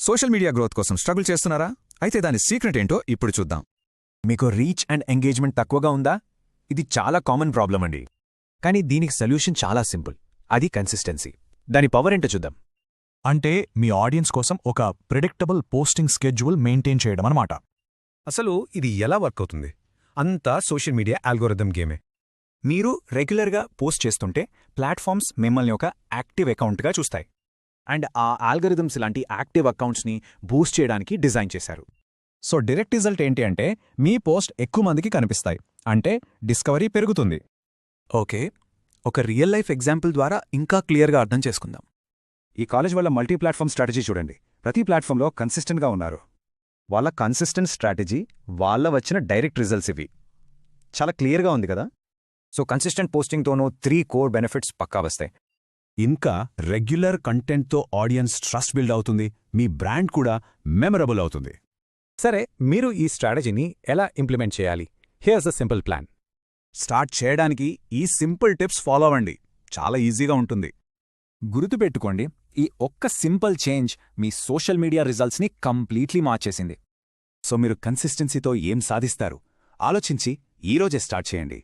Social media growth కోసం struggle చేస్తున్నారా? అయితే దాని సీక్రెట్ ఏంటో ఇప్పుడు చూద్దాం. మీకు రీచ్ అండ్ ఎంగేజ్మెంట్ తక్కువగా ఉందా? ఇది చాలా కామన్ ప్రాబ్లం అండి. కానీ దీనికి సొల్యూషన్ చాలా సింపుల్. అది కన్సిస్టెన్సీ. దాని పవర్ ఏంటో చూద్దాం. అంటే మీ ఆడియన్స్ కోసం ఒక ప్రిడిక్టబుల్ పోస్టింగ్ స్కెడ్యూల్ మెయింటైన్ చేయడం అన్నమాట. అసలు ఇది ఎలా వర్క్ అవుతుంది? అంతా సోషల్ మీడియా ఆల్గోరిథం గేమే. మీరు రెగ్యులర్గా పోస్ట్ చేస్తుంటే ప్లాట్ఫామ్స్ మిమ్మల్ని ఒక యాక్టివ్ అకౌంట్గా చూస్తాయి. అండ్ ఆ ఆల్గరిథమ్స్ లాంటి యాక్టివ్ అకౌంట్స్ని బూస్ట్ చేయడానికి డిజైన్ చేశారు. సో డైరెక్ట్ రిజల్ట్ ఏంటి అంటే మీ పోస్ట్ ఎక్కువ మందికి కనిపిస్తాయి. అంటే డిస్కవరీ పెరుగుతుంది. ఓకే, ఒక రియల్ లైఫ్ ఎగ్జాంపుల్ ద్వారా ఇంకా క్లియర్గా అర్థం చేసుకుందాం. ఈ కాలేజ్ వాళ్ళ మల్టీ ప్లాట్ఫామ్ స్ట్రాటజీ చూడండి. ప్రతి ప్లాట్ఫామ్లో కన్సిస్టెంట్గా ఉన్నారు. వాళ్ళ కన్సిస్టెంట్ స్ట్రాటజీ వాళ్ళ వచ్చిన డైరెక్ట్ రిజల్ట్స్ ఇవి. చాలా క్లియర్గా ఉంది కదా. సో కన్సిస్టెంట్ పోస్టింగ్తోనూ 3 కోర్ బెనిఫిట్స్ పక్కా వస్తాయి. ఇంకా రెగ్యులర్ కంటెంట్తో ఆడియన్స్ ట్రస్ట్ బిల్డ్ అవుతుంది. మీ బ్రాండ్ కూడా మెమరబుల్ అవుతుంది. సరే, మీరు ఈ స్ట్రాటజీని ఎలా ఇంప్లిమెంట్ చేయాలి? Here's the simple plan. Start చేయడానికి ఈ సింపుల్ టిప్స్ ఫాలో అవ్వండి. చాలా ఈజీగా ఉంటుంది. గుర్తుపెట్టుకోండి, ఈ ఒక్క సింపుల్ చేంజ్ మీ సోషల్ మీడియా రిజల్ట్స్ని కంప్లీట్లీ మార్చేసింది. సో మీరు కన్సిస్టెన్సీతో ఏం సాధిస్తారు ఆలోచించి ఈరోజే స్టార్ట్ చేయండి.